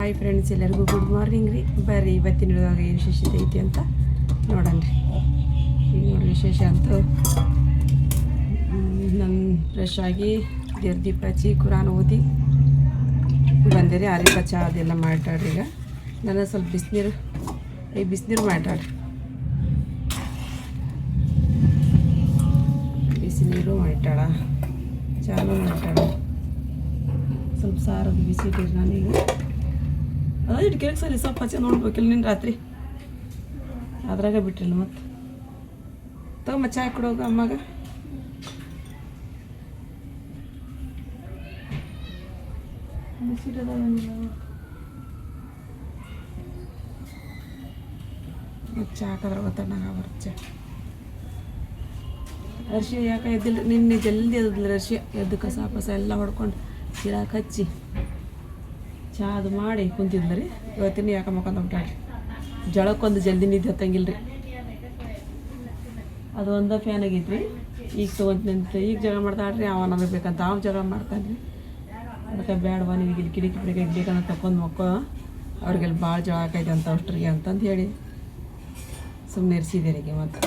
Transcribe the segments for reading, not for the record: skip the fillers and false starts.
Hi friends, ಎಲ್ಲರಿಗೂ good morning ರೀ. ಬರ್ರಿ ಇವತ್ತಿನ ವಿಡಿಯೋದಾಗ ಏನು ವಿಶೇಷತೆ ಐತಿ ಅಂತ ನೋಡೋಣ ರೀ. ಈಗ ನೋಡಿ ವಿಶೇಷ ಅಂತೂ ನಮ್ಮ ಫ್ರೆಶ್ ಆಗಿ ದೇವ್ರ ದೀಪ ಹಚ್ಚಿ ಕುರಾನ್ ಓದಿ ಬಂದಿರಿ. ಆರಿಪ ಚಹಾ ಅದೆಲ್ಲ ಮಾತಾಡ್ರಿ. ಈಗ ನಾನು ಸ್ವಲ್ಪ ಬಿಸಿನೀರು ಮಾತಾಡ್ರಿ. ಬಿಸಿನೀರು ಮಾತಾಡ, ಚಾಲು ಮಾತಾಡ. ಸ್ವಲ್ಪ ಸಾರದು ಬಿಸಿ ಇಟ್ಟಿರಿ. ನಾನೀಗ ಅದ ಇಟ್ಕೇಕ್ ಸರಿ ಸ್ವಲ್ಪ ಹಚ್ಚಿ ನೋಡ್ಬೇಕಿಲ್ಲ ನಿನ್ನ ರಾತ್ರಿ ಅದ್ರಾಗ ಬಿಟ್ರಿಲ್ಲ. ಮತ್ತು ತಗೊಂಬ ಚಹಾ ಕೊಡೋಗ ಅಮ್ಮಗೆ. ಚಹಾ ಹಾಕಿದ್ರೆ ಗೊತ್ತಾಗ ಬರುತ್ತೆ. ಅರ್ಶಿ ಯಾಕೆ ಎದ್ದಿಲ್ಲ ನಿನ್ನೆ ಜಲ್ದಿ ಎದ್ದಿಲ್ಲ. ಅರ್ಶಿ ಎದ್ದು ಕಸ ಪಸ ಎಲ್ಲ ಹೊಡ್ಕೊಂಡು ಚಿರಾಕ್ ಹಚ್ಚಿ ಚಹಾ ಅದು ಮಾಡಿ ಕುಂತಿದ್ಲ ರೀ. ಇವತ್ತಿನ ಯಾಕೆ ಮಕ್ಕಂತ ಬಿಟ್ಟಾಡ್ರಿ. ಜಳಕ್ಕೊಂದು ಜಲ್ದಿ ನಿದ್ದೆ ಹತ್ತಂಗಿಲ್ಲ ರೀ. ಅದು ಒಂದೇ ಫ್ಯಾನ್ ಆಗೈತ್ರಿ. ಈಗ ತೊಗೊಂತ ಈಗ ಜಗಳ ಮಾಡ್ತಾಳ್ರಿ. ಅವ ನನಗೆ ಬೇಕಂತ ಅವ ಜಗಳ ಮಾಡ್ತಾನೆ ರೀ. ಅದಕ್ಕೆ ಬೇಡವಾ ನೀವು ಇಲ್ಲಿ ಕಿಡಿಕಿ ಪಿಡಿಕೆ ಬೇಕಂತ ತಗೊಂಡು ಮಕ್ಕಳು ಅವ್ರಿಗೆಲ್ಲ ಭಾಳ ಜಳ ಆಕೈತೆ ಅಂತ ಅಷ್ಟ್ರಿಗೆ ಅಂತಂದು ಹೇಳಿ ಸುಮ್ಮನೆ ಇರಿಸಿದ್ದೀರಿಗೆ. ಮತ್ತು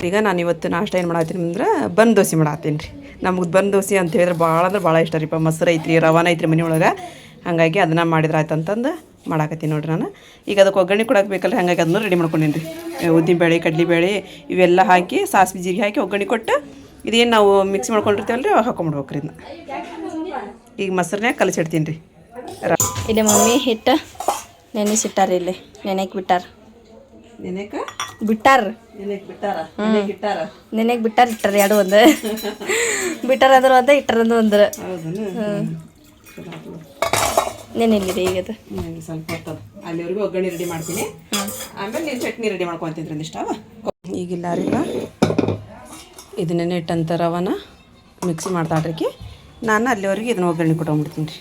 ಈಗ ನಾನು ಇವತ್ತು ನಾಷ್ಟ ಏನು ಮಾಡತ್ತೀನಿ ಅಂದ್ರೆ ಬನ್ ದೋಸೆ ಮಾಡತ್ತೀನಿ ರೀ. ನಮ್ಗೆ ಬನ್ ದೋಸೆ ಅಂತ ಹೇಳಿದ್ರೆ ಭಾಳ ಇಷ್ಟ ರೀ. ಮೊಸರು ಐತ್ರಿ, ರವಾನ ಐತ್ರಿ ಮನೆಯೊಳಗೆ. ಹಾಗಾಗಿ ಅದನ್ನು ಮಾಡಿದ್ರೆ ಆಯ್ತು ಅಂತಂದು ಮಾಡಾಕತ್ತೀನಿ ನೋಡ್ರಿ. ನಾನು ಈಗ ಅದಕ್ಕೆ ಒಗ್ಗರಣೆ ಕೊಡಕ್ಕೆ ಬೇಕಲ್ಲ, ಹಾಗಾಗಿ ಅದನ್ನು ರೆಡಿ ಮಾಡ್ಕೊಂಡೀನಿ ರೀ. ಉದ್ದಿನಬೇಳೆ, ಕಡ್ಲೆಬೇಳೆ ಇವೆಲ್ಲ ಹಾಕಿ ಸಾಸಿವೆ ಜೀರಿಗೆ ಹಾಕಿ ಒಗ್ಗರಣೆ ಕೊಟ್ಟು ಇದೇನು ನಾವು ಮಿಕ್ಸ್ ಮಾಡ್ಕೊಂಡಿರ್ತೀವಲ್ಲ ರೀ ಅವಾಗ ಹಾಕೊಂಡ್ಬಿಡ್ಬೇಕು ರೀ. ಇದನ್ನ ಈಗ ಮೊಸರನ್ಯಾಗ ಕಲಸಿಡ್ತೀನಿ ರೀ. ಇಲ್ಲಿ ಮಮ್ಮಿ ಹಿಟ್ಟು ನೆನೆಸಿಟ್ಟಾರ. ಇಲ್ಲಿ ನೆನೆಗೆ ಬಿಟ್ಟಾರ. ಬಿಟ್ಟಾರ ಇಟ್ಟಾರ. ಎರಡು ಒಂದು ಬಿಟ್ಟಾರ ಅಂದ್ರೆ ಒಂದು, ಇಟ್ಟಾರ ಅಂದ್ರೆ ಒಂದು. ನೆನೆಲ್ಲಿದೆ ಈಗ ಅದು ಸ್ವಲ್ಪ ಹೊತ್ತದ ಅಲ್ಲಿವರೆಗೂ ಒಗ್ಗರಣೆ ರೆಡಿ ಮಾಡ್ತೀನಿ. ಆಮೇಲೆ ನೀನು ಚಟ್ನಿ ರೆಡಿ ಮಾಡ್ಕೊತೀನಿ ಒಂದಿಷ್ಟ. ಈಗಿಲ್ಲ ರೀ, ಇದನ್ನೇ ಇಟ್ಟಂತ ರವನ ಮಿಕ್ಸಿ ಮಾಡ್ತಾಳ್ರಿಕಿ. ನಾನು ಅಲ್ಲಿವರೆಗೆ ಇದನ್ನ ಒಗ್ಗರಣೆ ಕೊಟ್ಕೊಂಡ್ಬಿಡ್ತೀನಿ ರೀ.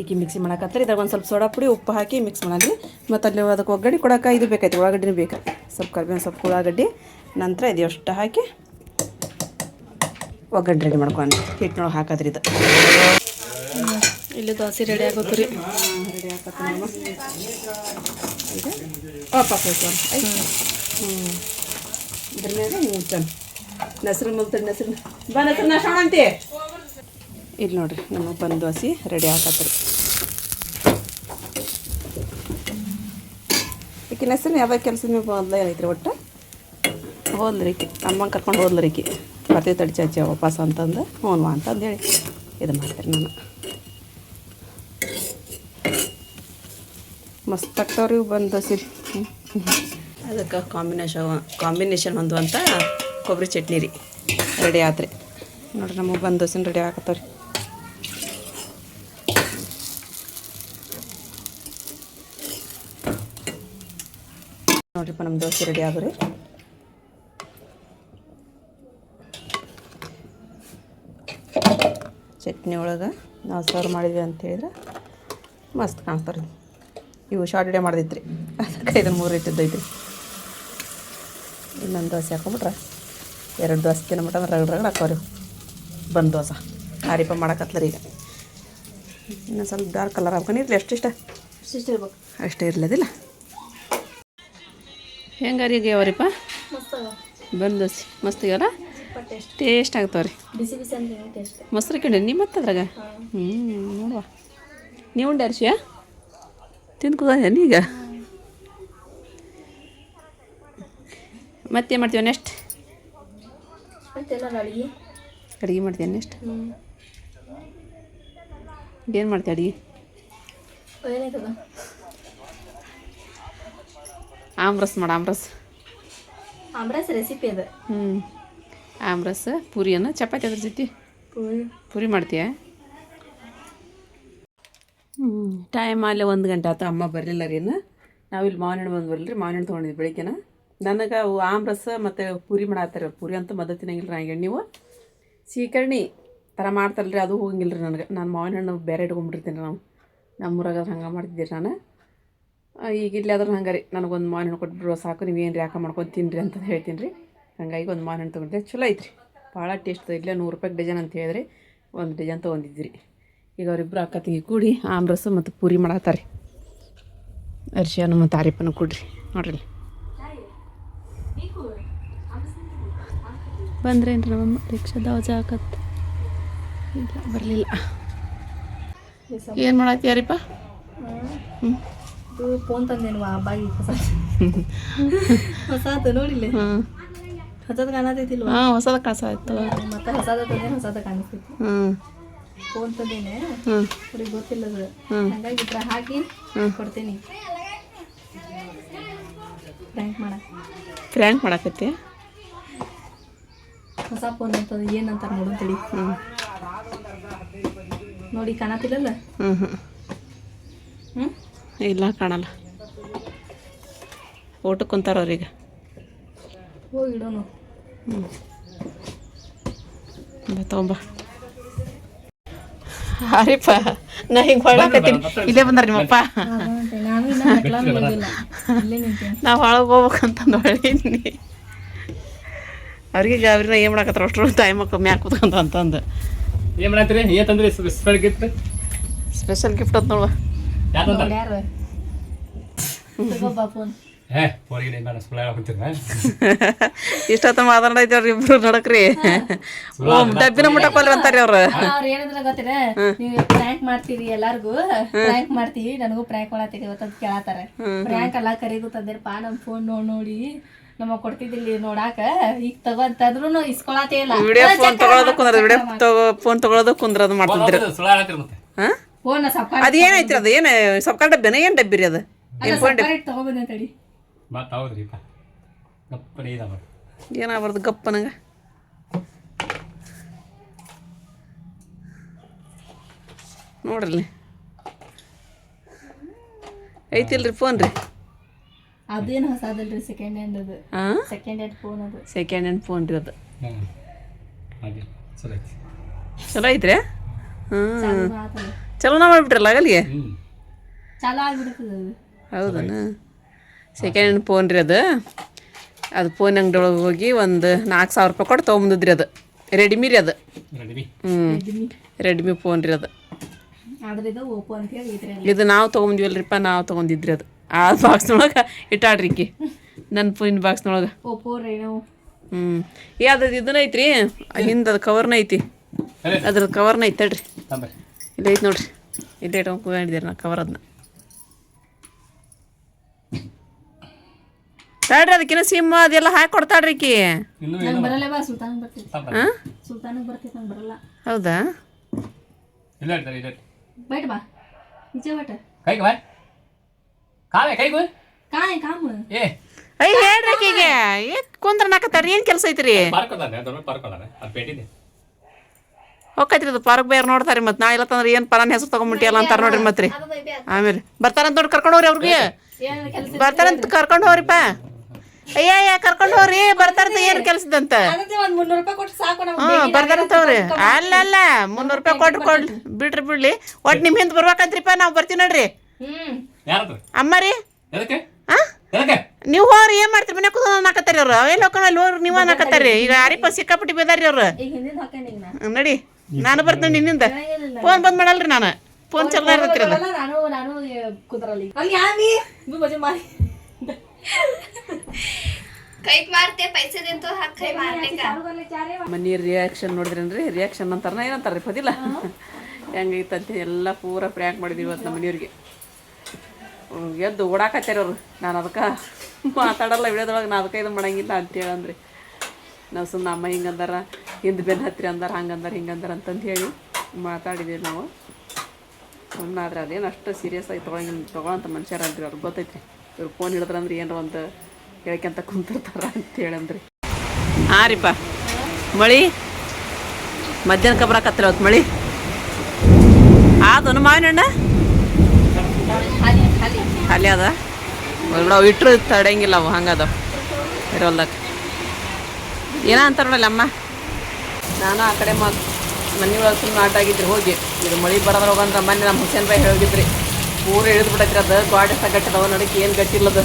ಈಗ ಮಿಕ್ಸಿ ಮಾಡಕತ್ತಾರೆ. ಇದ್ರಾಗ ಒಂದು ಸ್ವಲ್ಪ ಸೋಡಾ ಪುಡಿ ಉಪ್ಪು ಹಾಕಿ ಮಿಕ್ಸ್ ಮಾಡಲಿ. ಮತ್ತು ಅಲ್ಲಿ ಅದಕ್ಕೆ ಒಗ್ಗರಣೆ ಕೊಡೋಕೆ ಇದು ಬೇಕಾಯ್ತು, ಉಳ್ಳಾಗಡ್ಡಿನೂ ಬೇಕು. ಸ್ವಲ್ಪ ಕರಿಬೇವು, ಸ್ವಲ್ಪ ಉಳ್ಳಾಗಡ್ಡಿ, ನಂತರ ಇದು ಅಷ್ಟು ಹಾಕಿ ಒಗ್ಗರಣೆ ರೆಡಿ ಮಾಡ್ಕೊಂಡು ಹಿಟ್ಟಿನೊಳಗೆ ಹಾಕೋದ್ರಿ. ಇದು ಇಲ್ಲಿ ದೋಸೆ ರೆಡಿ ಆಗೋದು ರೀ. ರೆಡಿ ಹಾಕತ್ತೆ ನಮ್ಮ ಈಗ ವಾಪಸ್ ಇದ್ರ ಮೇಲೆ ಮುಲ್ತಾನೆ ನೆಸರು ಮುಲ್ತಾನೆ. ನೆಸರು ನಾಶ ಅಂತೆ. ಇಲ್ಲಿ ನೋಡಿರಿ ನಮ್ಮ ಬಂದು ದೋಸೆ ರೆಡಿ ಹಾಕತ್ರಿ. ಈಕಿ ಹೆಸರು ಯಾವಾಗ ಕೆಲಸದ ಮೇಲೆ ಬಂದ್ಲ ಏನೈತ್ರಿ. ಒಟ್ಟು ಹೋದ್ಲಿಕ್ಕೆ ಅಮ್ಮ ಕರ್ಕೊಂಡು ಹೋದ್ಲಿಕ್ಕೆ ಬರ್ತೀವಿ ತಡಿ ಚಾಚಿ ವಾಪಸ್ ಅಂತಂದು ಹ್ಞೂ ಅಂತಂದು ಹೇಳಿ ಇದು ಮಾಡ್ತೀನಿ ನಾನು. ಮಸ್ತ್ ಆಗ್ತಾವ್ರಿ ಬಂದು ದೋಸೆ. ಅದಕ್ಕೆ ಕಾಂಬಿನೇಷನ್ ಹೊಂದುವಂಥ ಕೊಬ್ಬರಿ ಚಟ್ನಿ ರೀ ರೆಡಿ ಆತ್ರಿ. ನೋಡಿರಿ ನಮಗೆ ಬಂದು ದೋಸೆ ರೆಡಿ ಆಗತ್ತವ್ರಿ. ನೋಡ್ರಿಪ್ಪ ನಮ್ಮ ದೋಸೆ ರೆಡಿ ಆದ್ರಿ. ಚಟ್ನಿ ಒಳಗೆ ನಾವು ಸರ್ವ್ ಮಾಡಿದ್ವಿ ಅಂತ ಹೇಳಿದ್ರೆ ಮಸ್ತ್ ಕಾಣ್ತಾರೆ. ಇವು ಶಾರ್ಟ್ ವಿಡಿಯೋ ಮಾಡ್ದೈತ್ರಿ, ಅದಕ್ಕೆ ಇದನ್ನು 3 ಇಟ್ಟಿದ್ದೈತ್ರಿ. ಇನ್ನೊಂದು ದೋಸೆ ಹಾಕೊಂಬಿಟ್ರೆ 2 ದೋಸೆ ತಿನ್ನಬಿಟ್ಟ ರಗಡ್ ಹಾಕೋರಿ ಬಂದು ದೋಸೆ. ಆರಿಪ ಮಾಡಕತ್ಲರಿ. ಈಗ ಇನ್ನೊಂದು ಸ್ವಲ್ಪ ಡಾರ್ಕ್ ಕಲರ್ ಹಾಕೊಂಡಿರ್ಲಿ. ಎಷ್ಟಿಷ್ಟ ಇರ್ಬೇಕು ಅಷ್ಟೇ ಇರ್ಲದಿಲ್ಲ. ಹೆಂಗಾರಿ ಈಗ ಯಾವ್ರಿಪ್ಪ ಬಂದು ದೋಸೆ ಮಸ್ತ್ ಆಗ್ಯಾವಲ್ಲ, ಟೇಸ್ಟ್ ಆಗ್ತಾವ ರೀ. ಮೊಸರು ಕಿಂಡಿ ನಿಮ್ಮ ಮತ್ತೆ ಅದ್ರಾಗ ನೋಡುವ ನೀವು ಉಂಡೆ ಅರ್ಶಿಯ ತಿಂದ್ಕೂದೇನು ಈಗ. ಮತ್ತೇನು ಮಾಡ್ತೀವ ನೆಕ್ಸ್ಟ್? ಅಡುಗೆ ಮಾಡ್ತೀಯ ನೆಕ್ಸ್ಟ್? ಏನು ಮಾಡ್ತೀಯ ಅಡುಗೆ? ಆಮ್ರಸ್ ಮಾಡು. ಆಮ್ರಸ್ ರೆಸಿಪಿ ಅದು. ಆಮ್ರಸ್ ಪೂರಿಯನ್ನು ಚಪಾತಿ ಅದ್ರ ಜೊತೆ ಪೂರಿ ಮಾಡ್ತೀಯ? ಟೈಮ್ ಅಲ್ಲೇ 1 ಗಂಟೆ ಆಯ್ತು. ಅಮ್ಮ ಬರಲಿಲ್ಲ ರೀ. ನಾವಿಲ್ಲಿ ಮಾವಿನ ಹಣ್ಣು ಬಂದು ಬರಲಿಲ್ಲ ರೀ. ಮಾವಿನ ಹಣ್ಣು ತೊಗೊಂಡಿದ್ವಿ ಬೆಳಿಗ್ಗೆನ. ನನಗೆ ಅವು ಆಮ್ರಸ ಮತ್ತು ಪೂರಿ ಮಾಡಾತ್ತಾರೆ. ಪೂರಿ ಅಂತ ಮೊದಲು ತಿನ್ನಂಗಿಲ್ಲ ರೀ. ಹಂಗೆ ನೀವು ಸೀಕರ್ಣಿ ಥರ ಮಾಡ್ತಾರಲ್ರಿ, ಅದು ಹೋಗಂಗಿಲ್ಲ ರೀ ನನಗೆ. ನಾನು ಮಾವಿನ ಹಣ್ಣು ಬೇರೆ ಇಟ್ಕೊಂಡ್ಬಿಟ್ಟಿರ್ತೀನಿ. ನಮ್ಮೂರಾಗ ಹಂಗೆ ಮಾಡ್ತಿದ್ದೀರಿ. ನಾನು ಈಗ ಇಲ್ಲಿ ಆದ್ರೂ ಹಂಗೆ ರೀ ನನಗೊಂದು ಮಾವಿನ ಹಣ್ಣು ಕೊಟ್ಬಿಡ್ರೋ ಸಾಕು ನೀವು ಏನು ರೀ ಯಾಕೆ ಮಾಡ್ಕೊಂಡು ತಿನ್ನಿರಿ ಅಂತ ಹೇಳ್ತೀನಿ ರೀ. ಹಂಗಾಗಿ ಒಂದು ಮಾವಿನ ಹಣ್ಣು ತೊಗೊಂಡಿದ್ದೆ, ಚಲೋ ಐತ್ರಿ, ಭಾಳ ಟೇಸ್ಟ್ ಇಲ್ಲೇ 100 ರೂಪಾಯಿಗೆ ಡಜನ್ ಅಂತ ಹೇಳಿದ್ರಿ, ಒಂದು ಡಜನ್ ತೊಗೊಂಡಿದ್ರಿ. ಈಗ ಅವರಿಬ್ಬರು ಅಕ್ಕ ತಂಗಿ ಕೂಡಿ ಆಮ್ರಸ ಮತ್ತು ಪೂರಿ ಮಾಡತ್ತಾರೆ. ಅರ್ಶಿಯನ್ನು ಮತ್ತು ಆರಿಪನ್ನು ಕೂಡ್ರಿ ನೋಡ್ರಿ. ಬಂದ್ರೇನ್ರಿ ನಮ್ಮಮ್ಮ ರಿಕ್ಷಾದ ಅವಜ ಹಾಕತ್ತೆ? ಇಲ್ಲ ಬರಲಿಲ್ಲ. ಏನು ಮಾಡತ್ತಿ ಯಾರಿಪ್ಪ? ಫೋನ್ ತಂದೇನು ಬಾಗಿ ಹೊಸದು ನೋಡಿಲ್ಲ, ಹೊಸದು ಕಾಣತೈತಿಲ್ವ? ಹಾಂ ಹೊಸದ ಕಾಸ ಆಯ್ತು, ಮತ್ತೆ ಹೊಸದ ತಂದೇನು ಹೊಸದ ಕಾಣಿಸ್ತೈತಿ. ಫೋನ್ ತಂದೇನೆ ಅವ್ರಿಗೆ ಗೊತ್ತಿಲ್ಲದು, ಹಂಗಾಗಿ ಇದ್ರ ಹಾಕಿ ಕೊಡ್ತೀನಿ. ಫ್ರ್ಯಾಂಕ್ ಮಾಡಕತ್ತಿ? ಹೊಸ ಫೋನ್ ಅಂತದ ಏನಂತ ನೋಡು ತಡಿ. ನೋಡಿ ಕಾಣತಿಲ್ಲಲ್ಲ? ಇಲ್ಲ ಕಾಣಲ್ಲ. ಊಟಕ್ಕೆ ಕುಂತಾರ ಅವ್ರೀಗ. ಹೋಗಿ ಇಡೋನು. ತಗೊಂಬ ಹಾರಿಪ್ಪ, ನಾ ಹಿಂಗೆ ಹೊಳಕತ್ತೀನಿ. ಇಲ್ಲೇ ಬಂದಾರ ನಿಮ್ಮಪ್ಪ. ನಾವು ಒಳಗೆ ಹೋಗ್ಬೇಕಂತಂದು ಹೊಳೀನಿ. ಅವ್ರಿಗೆ ಅವ್ರನ್ನ ಏನು ಮಾಡಕತ್ತಾರ ಅಷ್ಟು ತಾಯಿ ಮಕ್ಕಳು ಮ್ಯಾಕ್ ಕೂತ್ಕೊಂತ ಅಂತಂದು. ಏನು ಮಾಡತ್ತೀರಿ? ಏನು ತಂದ್ರಿ ಸ್ಪೆಷಲ್ ಗಿಫ್ಟ್? ಸ್ಪೆಷಲ್ ಗಿಫ್ಟ್ ಅಂತ ನೋಡುವ. ಇಷ್ಟೊತ್ತ ಮಾತಾಡೈತವ್ರಿ ಇಬ್ರು ನಡಕ್ರಿ. ಡಬ್ಬಿನ ಮುಟ್ಟಕೊಲ್ರಿ ಅಂತಾರಿ ಅವ್ರು. ಅವ್ರು ಏನಂದ್ರ ಗೊತ್ತಿರ, ನೀವು ಪ್ರ್ಯಾಂಕ್ ಮಾಡ್ತೀರಿ, ಎಲ್ಲಾರ್ಗು ಪ್ರ್ಯಾಂಕ್ ಮಾಡ್ತೀವಿ, ನನಗೂ ಪ್ರ್ಯಾಂಕ್ ಮಾಡತ್ತೀರಿ ಇವತ್ತಂತ ಕೇಳತ್ತಾರ. ಪ್ರ್ಯಾಂಕ್ ಎಲ್ಲ ಕರಿಗುತ್ತಂದಿರಪ್ಪ, ನಮ್ಮ ಫೋನ್ ನೋಡಿ ನಮಗ್ ಕೊಡ್ತಿದ್ದಿಲ್ಲಿ ನೋಡಾಕ, ಈಗ ತಗೊಂತಂದ್ರು ಇಸ್ಕೊಳತೇ ಇಲ್ಲ. ವಿಡಿಯೋ ಫೋನ್ ತಗೊಳೋದು ಕುಂದ್ರದ, ವಿಡಿಯೋ ಫೋನ್ ತಗೊಳೋದು ಕುಂದ್ರದು ಮಾಡ್ತಿದ್ರಿ. ಅದೇನೈತ್ರಿ? ಅದು ಏನು ಸಬ್ಕಾಲ್ ಡಬ್ಬಿನ ಏನು ಡಬ್ಬಿ ರೀ ಅದು? ತಗೊಬಂದೆ ತಡಿ. ಏನಾಗ್ಬಾರ್ದು ಗಪ್ಪನಂಗ. ನೋಡ್ರಿ ಐತಿಲ್ರಿ ಫೋನ್ ರೀ. ಅದೇನು ಹೊಸದಲ್ರಿ, ಸೆಕೆಂಡ್ ಹ್ಯಾಂಡ್ ಅದು. ಸೆಕೆಂಡ್ ಹ್ಯಾಂಡ್ ಫೋನ್ ಅದು. ಸೆಕೆಂಡ್ ಹ್ಯಾಂಡ್ ಫೋನ್ ರೀ ಅದು. ಚಲೋ ಐತ್ರಿ. ಚಲೋನ ಮಾಡಿಬಿಟ್ರಲ್ಲ ಅಲ್ಲಿಗೆ. ಚಲೋ ಆಗ್ಬಿಡ್ತದೆ. ಹೌದನ? ಸೆಕೆಂಡ್ ಹ್ಯಾಂಡ್ ಫೋನ್ ರೀ ಅದು. ಅದು ಫೋನ್ ಅಂಗಡಿ ಒಳಗೆ ಹೋಗಿ ಒಂದು 4,000 ರೂಪಾಯಿ ಕೊಟ್ಟು ತೊಗೊಂಬಂದಿದ್ರಿ. ಅದು ರೆಡ್ಮಿ ರೀ ಅದು. ರೆಡ್ಮಿ ಫೋನ್ ರೀ ಅದು. ಇದು ನಾವು ತೊಗೊಂಡಿವಲ್ರಿಪ್ಪ, ನಾವು ತೊಗೊಂಡಿದ್ರಿ ಅದು. ಆ ಬಾಕ್ಸ್ನೊಳಗೆ ಇಟ್ಟಾಡ್ರಿ ಈಕಿ, ನನ್ನ ಫೋನ್ ಬಾಕ್ಸ್ನೊಳಗೆ. ಅದ್ರದ್ದು ಇದನ್ನ ಐತ್ರಿ, ಹಿಂದೆ ಅದು ಕವರ್ನ ಐತಿ, ಅದ್ರದ್ದು ಕವರ್ನ ಐತೆ ತಡ್ರಿ. ಇಲ್ಲ ಐತೆ ನೋಡ್ರಿ, ಇಲ್ಲೇ ಇಟ್ಕೊಂಡಿದ್ದೀರಿ ನಾ ಕವರ್. ಅದನ್ನ ತಡ್ರಿ, ಅದಕ್ಕಿನ್ನ ಸಿಮ್ ಅದೆಲ್ಲ ಹಾಕಿ ಕೊಡ್ತಾಳ್ರಿ ಈಕಿ. ಹೌದಾ? ಹೇಳ್ರಿ ಆಕಿಗೆ ಕುಂದ್ರ ನಾಕತ್ತಾರ. ಏನು ಕೆಲಸ ಐತ್ರಿ? ಹೋಗೈತ್ರಿ ಅದು ಪಾರ್ಕ್ ಬೇರೆ ನೋಡ್ತಾರೆ. ಮತ್ತೆ ನಾ ಇಲ್ಲ ತಂದ್ರೆ ಏನು ಪರಾನ ಹೆಸರು ತೊಗೊಂಬಿಟ್ಟಿಯಲ್ಲ ಅಂತಾರೆ ನೋಡ್ರಿ. ಮತ್ತೆ ರೀ ಆಮೇಲೆ ಬರ್ತಾರಂತ ನೋಡಿ ಕರ್ಕೊಂಡು ಹೋಗ್ರಿ. ಅವ್ರಿಗೆ ಬರ್ತಾರಂತ ಕರ್ಕೊಂಡು ಹೋಗ್ರಿಪ್ಪ. ಅಯ್ಯ ಕರ್ಕೊಂಡು ಹೋಗ್ರಿ, ಬರ್ತಾರಂತ. ಏನು ಕೆಲ್ಸದಂತ? ಬರ್ತಾರಂತ ಅವ್ರಿ. ಅಲ್ಲ 300 ರೂಪಾಯಿ ಕೊಡ್ರಿ ಬಿಡ್ಲಿ. ಒಟ್ಟು ನಿಮ್ಮ ಹಿಂದೆ ಬರ್ಬೇಕಂತ್ರಿಪ್ಪ, ನಾವು ಬರ್ತೀವಿ ನೋಡ್ರಿ. ಅಮ್ಮ ರೀ, ನೀವು ಹೋಗ್ರಿ. ಏನ್ ಮಾಡ್ತೀರಿ? ಮನೆ ಕೂತ್ ನಾಕತ್ತಾರಿ ಅವ್ರು. ಅವೆಲ್ಲ ಹೋಗ್ರಿ, ಅಲ್ಲಿ ಹೋಗ್ರಿ. ನೀವ ನಾಕತ್ತಾರಿ. ಈಗ ಅರಿಪ ಸಿಕ್ಕಾಪಟ್ಟಿ ಬೇದಾರಿ ಅವ್ರು. ನಡಿ, ನಾನು ಬರ್ತೀನಿ ನಿನ್ನಿಂದ. ಫೋನ್ ಬಂದ್ ಮಾಡಲ್ರಿ ನಾನು. ಫೋನ್ ಚಲೋ ಇರತ್ರಿ ಅದು. ಮನಿ ರಿಯಾಕ್ಷನ್ ನೋಡಿದ್ರೇನ್ರಿ? ರಿಯಾಕ್ಷನ್ ಅಂತಾರ ಏನಂತಾರ ರೀ ಪದಿಲ್ಲ? ಹೆಂಗೈತಂತೆ ಎಲ್ಲ ಪೂರ ಪ್ರ್ಯಾಂಕ್ ಮಾಡಿದ್ವಿ ಇವತ್ತು ನಮ್ಮ ಮನೆಯವ್ರಿಗೆ. ಎದ್ದು ಓಡಾಕತ್ತಾರ ಅವ್ರು. ನಾನು ಅದಕ್ಕೆ ಮಾತಾಡಲ್ಲ ವಿಡಿಯೋದೊಳಗೆ, ನಾನು ಅದಕ್ಕೆ ಇದು ಮಾಡಂಗಿಲ್ಲ ಅಂತೇಳಂದ್ರಿ. ನಾವು ಸುಮ್ಮನೆ ಅಮ್ಮ ಹಿಂಗಂದಾರ, ಹಿಂದೆ ಬೆನ್ನು ಹತ್ತಿರ ಅಂದಾರ, ಹಂಗಂದಾರ ಹಿಂಗಂದಾರ ಅಂತಂದು ಹೇಳಿ ಮಾತಾಡಿದ್ದೀವಿ ನಾವು. ಸುಮ್ಮನಾದ್ರೆ ಅದೇನು ಅಷ್ಟು ಸೀರಿಯಸ್ ಆಗಿ ತೊಗೊಳಂತ ಮನುಷ್ಯರಲ್ರಿ ಅವ್ರಿಗೆ ಗೊತ್ತೈತಿ. ಇವ್ರು ಫೋನ್ ಹಿಡಿದ್ರಂದ್ರೆ ಏನರ ಒಂದು ಹೇಳ್ಕೊಂತ ಕುಂತಿರ್ತಾರ ಅಂತೇಳಂದ್ರಿ. ಹಾಂ ರೀಪ್ಪ, ಮಳೆ ಮಧ್ಯಾಹ್ನಕ್ಕೆ ಬರಕತ್ತಿರ ಅವತ್ತು ಮಳೆ ಆದನು. ಮಾವಿನ ಹಣ್ಣು ಖಾಲಿ ಅದ ಅವು ಇಟ್ಟರು ತಡೆಯಂಗಿಲ್ಲ, ಅವು ಹಂಗದ ಇರೋಲ್ದಾಗ. ಏನೋ ಅಂತಾರೆ ನೋಡಲ್ಲ ಅಮ್ಮ. ನಾನು ಆ ಕಡೆ ಮನೆ ಒಳಗೆ ಸುಮ್ಮನೆ ಆಟ ಆಗಿದ್ರಿ ಹೋಗಿ. ಇದು ಮಳೆ ಬರೋದ್ರೊಳಗಂದ್ರೆ ಮೊನ್ನೆ ನಮ್ಮ ಹುಸೇನ್ ಬಾಯಿ ಹೋಗಿದ್ರಿ. ಪೂರ ಇಳಿದು ಬಿಟ್ಟೈತ್ರಿ ಅದು ಗಾಡಿ ಗಟ್ಟಿದವ ನಡಕ್ಕೆ ಏನು ಗಟ್ಟಿಲ್ಲದ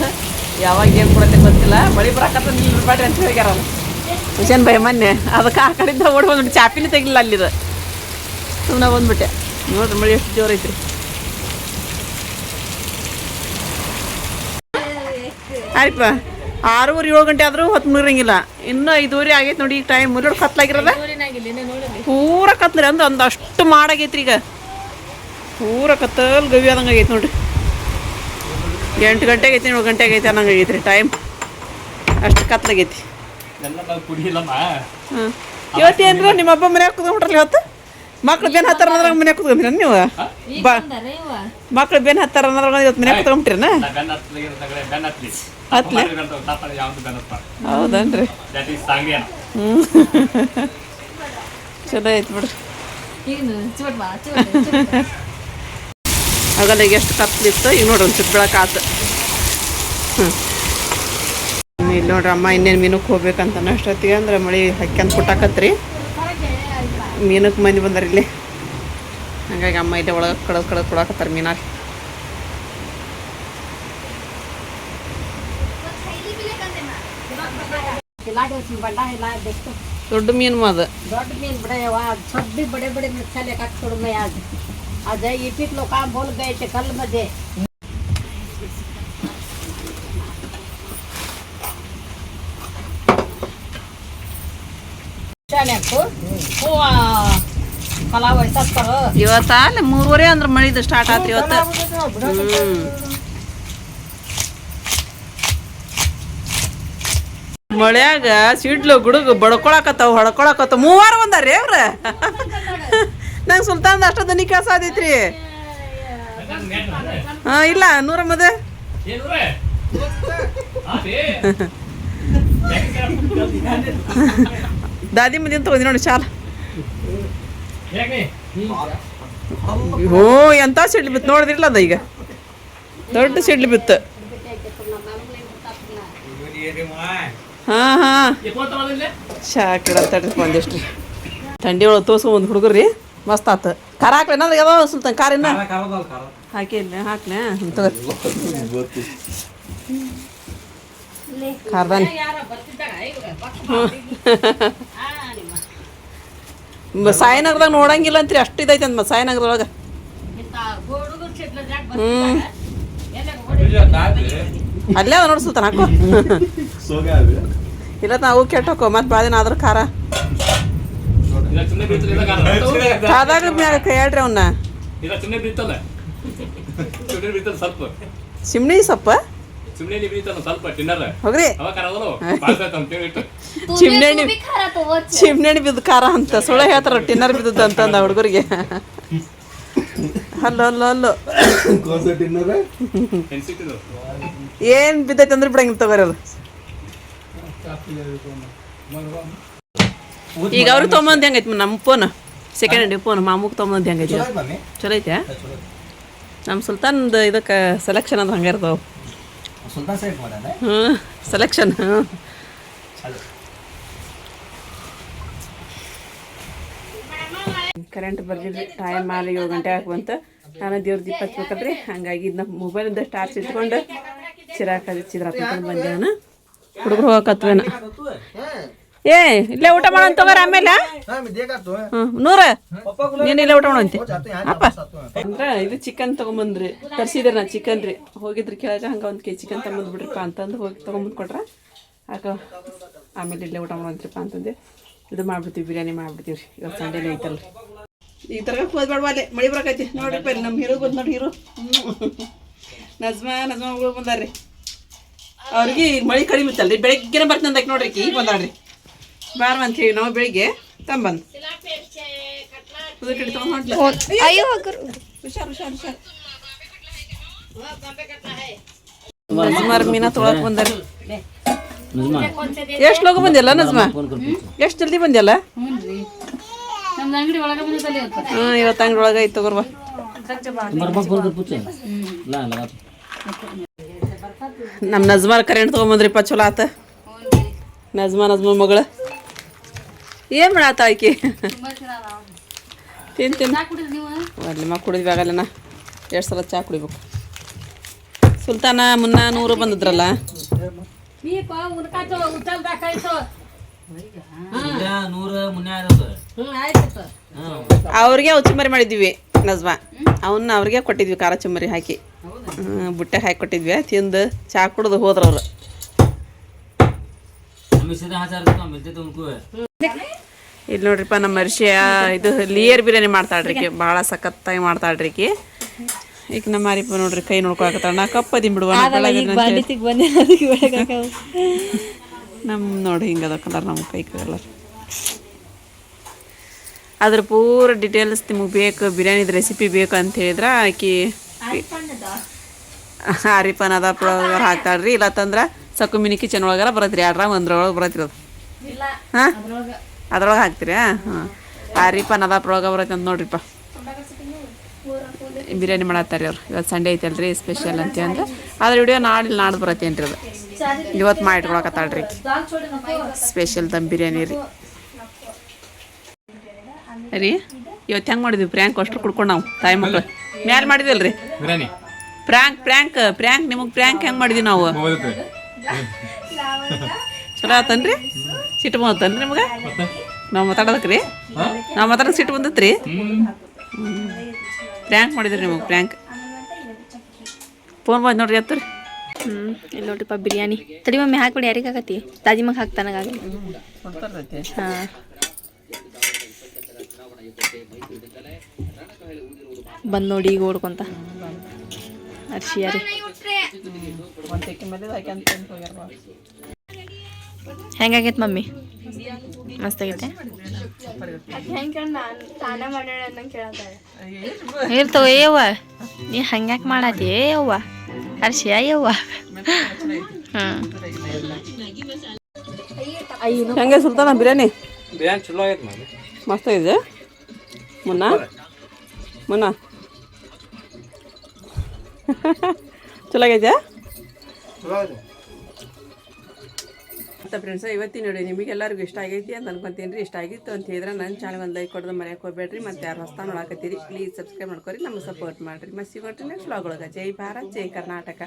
ಯಾವಾಗ ಏನು ಕೊಡತ್ತೆ ಗೊತ್ತಿಲ್ಲ ಮಳೆ ಬರಕತ್ತ ನಿಲ್ರಿ ಬಾಡ್ರಿ ಅಂತ ಹೇಳ್ಯಾರ ಹುಷೇನ್ ಭಯ ಮೊನ್ನೆ ಅದಕ್ಕೆ ಆ ಕಡೆಯಿಂದ ಓಡಿ ಬಂದ್ಬಿಟ್ಟು ಚಾಪಿನೇ ತೆಗಿಲಿಲ್ಲ ಅಲ್ಲಿದು ಸುಮ್ಮನೆ ಬಂದ್ಬಿಟ್ಟೆ ನೋಡ್ರಿ ಮಳೆ ಎಷ್ಟು ಜೋರು ಐತ್ರಿ ಆಯ್ಪ 6-7 ಗಂಟೆ ಆದರೂ ಹೊತ್ತು ಮುಗಿರಂಗಿಲ್ಲ ಇನ್ನೂ 5:30 ಆಗೈತೆ ನೋಡಿ ಈಗ ಟೈಮ್ ಮುರಿಯೋಡು ಕತ್ಲಾಗಿರೋದ ಪೂರ ಕತ್ಲರಿ ಅಂದ್ರೆ ಒಂದಷ್ಟು ಮಾಡಾಗೈತ್ರಿ ಈಗ ಪೂರ ಕತ್ತಲ್ ಗವಿ ಆದಂಗೆ ಆಗೈತೆ ನೋಡ್ರಿ 8 ಗಂಟೆಗೆ ಐತಿ 7 ಗಂಟೆಗೆ ಐತಿ ಅನ್ನಂಗೆ ಆಗೈತ್ರಿ ಟೈಮ್ ಅಷ್ಟು ಕತ್ಲಾಗೈತಿ ಹಾಂ ಇವತ್ತು ಏನ್ರ ನಿಮ್ಮ ಹಬ್ಬ ಮನ್ಯಾಗ ಕುತ್ಕೊಂಡ್ರಲ್ಲ ಇವತ್ತು ಮಕ್ಳು ಬೇನ್ ಹತ್ತಾರ ಅನ್ನೋದ್ರಾಗ ಮನ್ಯಾಗ ಕುತ್ಕೊಂಡ್ರಿ ನೀವು ಬಾ ಮಕ್ಳು ಬೇನ್ ಹತ್ತಾರ ಅನ್ನೋದ್ರಾಗ ಇವತ್ತು ಮನ್ಯಾಗ ಕುತ್ಕೊಂಡ್ಬಿಟ್ರಿನ ಹತ್ಲೆ ಹೌದನ್ರಿ ಹ್ಞೂ ಚಲೋ ಐತಿ ಬಿಡ್ರಿ ಆಗಲ್ಲ ಈಗ ಎಷ್ಟು ಕತ್ಲಿತ್ತು ಈಗ ನೋಡ್ರಿ ಒಂದು ಚಿಕ್ಕ ಬೆಳಕು ಆತು ಇಲ್ಲಿ ನೋಡ್ರಿ ಅಮ್ಮ ಇನ್ನೇನು ಮೀನಕ್ಕೆ ಹೋಗ್ಬೇಕಂತ ಅಷ್ಟೊತ್ತಿಗೆ ಅಂದ್ರೆ ಮಳೆ ಹಕ್ಯಂತ ಕುಟ್ಟಾಕತ್ರಿ ಮೀನಕ್ಕೆ ಮಂದಿ ಬಂದಾರ ಇಲ್ಲಿ ಹಂಗಾಗಿ ಅಮ್ಮ ಇಲ್ಲೇ ಒಳಗೆ ಕಡದು ಕೊಡಾಕತ್ತಾರ ಮೀನಾರಿ ದೊಡ್ಡ ಮೀನು ಅದು दौड़ में बड़े आवाज सब भी बड़े बड़े मसाले का छोड़ में आज ये पिक लोग काम बोल गए थे कल मजे कला वैसा करो ಇವತ್ತ ಅಲ್ಲ 3:30 ಅಂದ್ರೆ ಮಳಿದು ಸ್ಟಾರ್ಟ್ ಆತ್ರಿ ಇವತ್ತು ಮಳ್ಯಾಗ ಸಿಡ್ಲು ಗುಡುಗು ಬಡ್ಕೊಳಕತ್ತಾವ ಹೊಡ್ಕೊಳಕತ್ತಾವ 3 ಬಂದಾರ್ರಿ ಅವ್ರ ನಂಗೆ ಸುಲ್ತಾನ್ದ ಅಷ್ಟ ದನಿ ಕೆಲಸ ಆದೈತ್ರಿ ಹಾಂ ಇಲ್ಲ 100 ಮದೆ ದಾದಿ ಮದಿನ ತಗೊಂಡಿ ನೋಡಿ ಚಾಲ ಓ ಎಂಥ ಸಿಡ್ಲು ಬಿತ್ತು ನೋಡಿದ್ರಿಲ್ಲ ಅದ ಈಗ ದೊಡ್ಡ ಸಿಡ್ಲು ಬಿತ್ತು ಹಾಂ ಹಾಂ ಶಾಕಿಡತ್ತಡ್ರಿ ಒಂದಿಷ್ಟು ಥಂಡಿ ಒಳಗೆ ತೋರ್ಸೋ ಒಂದು ಹುಡುಗರು ಮಸ್ತ್ ಆತು ಖಾರ ಹಾಕ್ಲಿ ಏನಾದ್ರು ಯಾವ ಸುಲ್ತಾನ್ ಖಾರ ಇನ್ನ ಹಾಕಿಲ್ಲ ಹಾಕ್ಲೆ ತಗೋರಿ ಖಾರದಾನಿ ಸಾಯಿನಗರದಾಗ ನೋಡಂಗಿಲ್ಲ ಅಂತ್ರಿ ಅಷ್ಟು ಇದೈತೆ ಅಂತ ಸಾಯಿನಗರದೊಳಗೆ ಅಲ್ಲೇ ಅದ ನೋಡಿ ಸುಲ್ತಾನ್ ಹಾಕೋ ಇಲ್ಲ ನಾವು ಕೆಟ್ಟೋಕೋ ಮತ್ತೆ ಭಾಳ ದಿನ ಆದ್ರೆ ಖಾರ ಖಾರದಾಗ ಮ್ಯಾಗ ಹೇಳ್ರಿ ಅವನ್ನ ಸಿಮ್ನಿ ಸೊಪ್ಪ ಹೋಗ್ರಿ ಚಿಮ್ನೆಣ್ಣಿ ಬಿದ್ದು ಖಾರ ಅಂತ ಸುಳ್ಳ ಹೇಳ್ತಾರ ಟಿನ್ನರ್ ಬಿದ್ದದ್ದು ಅಂತಂದ ಹುಡುಗರಿಗೆ ಅಲ್ಲೋ ಅಲ್ಲೋ ಅಲ್ಲೋ ಏನ್ ಬಿದ್ದೈತೆ ಅಂದ್ರೆ ಬಿಡಂಗಿಲ್ಲ ತಗೋರಿ ಅದು ಈಗ ಅವ್ರಿಗೆ ತೊಗೊಂಬಂದು ಹೆಂಗೈತಿ ನಮ್ಮ ಫೋನ್ ಸೆಕೆಂಡ್ ಹ್ಯಾಂಡ್ ಫೋನ್ ಮಾಮೂಗೆ ತೊಗೊಂಬಂದು ಹೆಂಗೈತಿ ಚಲೋ ಐತೆ ನಮ್ಮ ಸುಲ್ತಾನ್ದು ಇದಕ್ಕೆ ಸೆಲೆಕ್ಷನ್ ಅದು ಹಂಗೆ ಇರ್ತಾವೆ ಹ್ಞೂ ಸೆಲೆಕ್ಷನ್ ಹ್ಞೂ ಕರೆಂಟ್ ಬರ್ದಿದ್ರಿ ಟೈಮ್ ಮಾಡಿ 7 ಗಂಟೆ ಬಂತು ನಾನು ದೇವ್ರ ದೀಪ ಹಚ್ಬೇಕಲ್ರಿ ಹಂಗಾಗಿ ಇದನ್ನ ಮೊಬೈಲಿಂದ ಟಾರ್ಚ್ ಇಟ್ಕೊಂಡು ಚಿರಾಕ ಬಂದೆ ನಾನು ಹುಡುಗರು ಹೋಗಕತ್ವೇನ ಏ ಇಲ್ಲೇ ಊಟ ಮಾಡೋಣ ತಗೋರ ಆಮೇಲೆ 100 ನೀನು ಇಲ್ಲೇ ಊಟ ಮಾಡೋಂತೆ ಅಪ್ಪ ಅಂದ್ರೆ ಇದು ಚಿಕನ್ ತೊಗೊಂಬಂದ್ರಿ ತರಿಸಿದ್ರಿ ನಾ ಚಿಕನ್ ರೀ ಹೋಗಿದ್ರಿ ಕೆಳಗೆ ಹಂಗೆ 1 kg ಚಿಕನ್ ತೊಗೊಂಬಂದ್ಬಿಡ್ರಿಪ್ಪ ಅಂತಂದು ಹೋಗಿ ತೊಗೊಂಬಂದು ಕೊಟ್ರ ಆಕ ಆಮೇಲೆ ಇಲ್ಲೇ ಊಟ ಮಾಡೋಂತ್ರಿಪ್ಪ ಅಂತಂದೆ ಇದು ಮಾಡ್ಬಿಡ್ತೀವಿ ಬಿರಿಯಾನಿ ಮಾಡ್ಬಿಡ್ತೀವಿ ರೀ ಇವತ್ತು ಸಂಡೇನೇ ಐತಲ್ರಿ ಈ ಥರ ಹೋದ್ಬೇಡ ಅಲ್ಲೇ ಮಳೆ ಬರಕೈತಿ ನೋಡ್ರಿಪ್ಪ ಇಲ್ಲಿ ನಮ್ಮ ಹೀರೋ ಬಂದು ನೋಡಿ ಹೀರೋ ನಜ್ಮಾ ಮಗಳು ಬಂದಾರ್ರಿ ಅವ್ರಿಗೆ ಈಗ ಮಳೆ ಕಡಿಮೆ ಇತ್ತಲ್ರಿ ಬೆಳಗ್ಗೆನೇ ಬರ್ತೀನಿ ಅಂದಕ್ಕೆ ನೋಡ್ರಿ ಈಗ ಬಂದಾಳ್ರಿ ಬಾರ ಅಂತ ಹೇಳಿ ನಾವು ಬೆಳಿಗ್ಗೆ ತಂಬಂದು ಕುದುರೆ ತೊಗೊಂಡು ಹುಷಾರು ನಜ್ಮಾರ್ ಮೀನಾ ತೊಗೊಳಕ್ ಬಂದಾರಿ ಎಷ್ಟು ಲೋಗ ಬಂದಿಲ್ಲ ನಜ್ಮಾ ಎಷ್ಟು ಜಲ್ದಿ ಬಂದಿಲ್ಲ ಹಾಂ ಇವತ್ತು ಅಂಗಡಿ ಒಳಗೆ ಐತೆ ತಗೋರ್ವ ನಮ್ಮ ನಜ್ಮಾರ್ ಕರೆಂಟ್ ತೊಗೊಂಬಂದ್ರಿಪ್ಪ ಚಲೋ ಆತ ನಜ್ಮಾ ಮಗಳು ಏನು ಮಾಡಾತ ಆಕಿ ತಿಂತೀನಿ ಅಲ್ಲಿ ಮಾ ಕುಡಿದ್ವಿ ಆಗಲ್ಲನ 2 ಸಲ ಚಹಾ ಕುಡಿಬೇಕು ಸುಲ್ತಾನ ಮುನ್ನ ನೂರು ಬಂದಿದ್ರಲ್ಲ ठीक हो उनका तो उचल रखा तो ಆಯ್ತು ಅವ್ರಿಗೆ ಚುಮ್ಮರಿ ಮಾಡಿದ್ವಿ ನಜ್ಮಾ ಅವನ್ನ ಅವ್ರಿಗೆ ಕೊಟ್ಟಿದ್ವಿ ಖಾರ ಚುಮ್ಮರಿ ಹಾಕಿ ಬುಟ್ಟೆಗೆ ಹಾಕಿ ಕೊಟ್ಟಿದ್ವಿ ತಿಂದು ಚಾ ಕುಡ್ದು ಹೋದ್ರ ಅವ್ರು ಇಲ್ಲಿ ನೋಡ್ರಿಪ್ಪ ನಮ್ಮ ಮರ್ಷಿಯ ಇದು ಲಿಯರ್ ಬಿರಿಯಾನಿ ಮಾಡ್ತಾಳ್ರಿ ಭಾಳ ಸಖತ್ತಾಗಿ ಮಾಡ್ತಾಳ್ರಿ ಈಗ ನಮ್ಮ ಮಾರಿಪ್ಪ ನೋಡ್ರಿ ಕೈ ನೋಡ್ಕೊಳಕತ್ತಾಳ ನಾ ಕಪ್ಪದಿ ಬಿಡುವ ನಮ್ಮ ನೋಡಿ ಹಿಂಗದ ಕಲರ್ ನಮ್ಮ ಕೈ ಕಲರ್ ಅದ್ರ ಪೂರ ಡಿಟೇಲ್ಸ್ ನಿಮಗೆ ಬೇಕು ಬಿರಿಯಾನಿದ ರೆಸಿಪಿ ಬೇಕು ಅಂತ ಹೇಳಿದ್ರೆ ಆಕಿ ಆರಿಫನ್ ಅದ ಪ್ರೊಳಗಾರ ಹಾಕ್ತಾಳ್ರಿ ಇಲ್ಲತ್ತಂದ್ರೆ ಸಕುಮಿನಿ ಕಿಚನ್ ಒಳಗಾರ ಬರತ್ರಿ ಒಂದ್ರೊಳಗೆ ಬರತ್ತಿರೋದು ಹಾಂ ಅದ್ರೊಳಗೆ ಹಾಕ್ತೀರಾ ಹಾಂ ಆರಿಫನ್ ಅದ ಪ್ರೊಳಗ ಬರತ್ತೆ ಅಂತ ನೋಡ್ರಿಪ್ಪ ಬಿರಿಯಾನಿ ಮಾಡತ್ತಾರೆ ಅವ್ರು ಇವತ್ತು ಸಂಡೇ ಐತಲ್ರಿ ಸ್ಪೆಷಲ್ ಅಂತ ಅಂದ್ರೆ ಅದ್ರ ವಿಡಿಯೋ ನಾಡ್ದು ಬರತ್ತೆ ಏನ್ರಿ ಅದು ಇವತ್ತು ಮಾಡಿಟ್ಕೊಳಕತ್ತಾಳ್ರಿ ಸ್ಪೆಷಲ್ ದಮ್ ಬಿರಿಯಾನಿ ರೀ ಇವತ್ತು ಹೆಂಗೆ ಮಾಡಿದ್ವಿ ಪ್ರ್ಯಾಂಕ್ ಅಷ್ಟು ಕುಡ್ಕೊಂಡು ನಾವು ತಾಯಿ ಮಕ್ಕಳು ಮ್ಯಾಲೆ ಮಾಡಿದಿಲ್ರಿ ಬಿರಿಯಾನಿ ಪ್ರ್ಯಾಂಕ್ ನಿಮಗೆ ಪ್ರ್ಯಾಂಕ್ ಹೆಂಗೆ ಮಾಡಿದ್ವಿ ನಾವು ಚಲೋ ಆತನ್ರಿ ಸಿಟ್ಟು ಬಂದತ್ತನ್ರಿ ನಿಮ್ಗೆ ನಾವು ಮಾತಾಡೋದಕ್ರಿ ನಾವು ಮಾತಾಡೋಕೆ ಸಿಟ್ಟು ಬಂದತ್ರಿ ಪ್ರ್ಯಾಂಕ್ ಮಾಡಿದ್ರಿ ನಿಮಗೆ ಪ್ರ್ಯಾಂಕ್ ಫೋನ್ ಬಂದು ನೋಡ್ರಿ ಹತ್ತರಿ ಇಲ್ಲಿ ನೋಡ್ರಿಪ್ಪ ಬಿರಿಯಾನಿ ತಡಿ ಮಮ್ಮಿ ಹಾಕ್ಬಿಡಿ ಯಾರಿಗೆ ಆಗತ್ತಿ ತಾಜಿ ಮಗ ಹಾಕ್ತಾನಾಗಲಿ ಹಾಂ ಬಂದು ನೋಡಿ ಈಗ ಓಡ್ಕೊಂತ ಅರ್ಶಿಯ ರೀ ಹೆಂಗಾಗೈತೆ ಮಮ್ಮಿ ಮಸ್ತ್ ಆಗೈತೆ ಇರ್ತವ ಯವ್ವ ನೀ ಹಂಗ್ಯಾಕೆ ಮಾಡತ್ತಿ ಯವ್ವ ಅರ್ಶಿಯ ಯವ್ವ ಹೆಂಗೆ ಸುಲ್ತಾನ ಬಿರಿಯಾನಿ ಬಿರಿಯಾನಿ ಚಲೋ ಆಗೈತೆ ಮಾಡಿ ಮಸ್ತ್ ಇದೆ ಮುನ್ನ ಚಲೋ ಆಗೈತೆ ಮತ್ತು ಫ್ರೆಂಡ್ಸ್ ಇವತ್ತಿನ ನೋಡಿ ನಿಮಗೆಲ್ಲರಿಗೂ ಇಷ್ಟ ಆಗೈತಿ ಅಂತ ಅನ್ಕೊಂತೀನಿ ರೀ ಇಷ್ಟ ಆಗಿತ್ತು ಅಂತ ಹೇಳಿದ್ರೆ ನನ್ನ ಚಾನಲ್ ಒಂದು ಲೈಕ್ ಕೊಡೋದು ಮರೆಯೋಕೆ ಹೋಗ್ಬೇಡ್ರಿ ಮತ್ತು ಯಾರು ಹೊಸ ನೋಡಾಕತ್ತೀರಿ ಪ್ಲೀಸ್ ಸಬ್ಸ್ಕ್ರೈಬ್ ಮಾಡ್ಕೊರಿ ನಮಗೆ ಸಪೋರ್ಟ್ ಮಾಡಿರಿ ಮತ್ತು ಸಿಗೋಟ್ರಿ ನೆಕ್ಸ್ಟ್ ವ್ಲಾಗ್ ಒಳಗೆ ಜೈ ಭಾರತ್ ಜೈ ಕರ್ನಾಟಕ.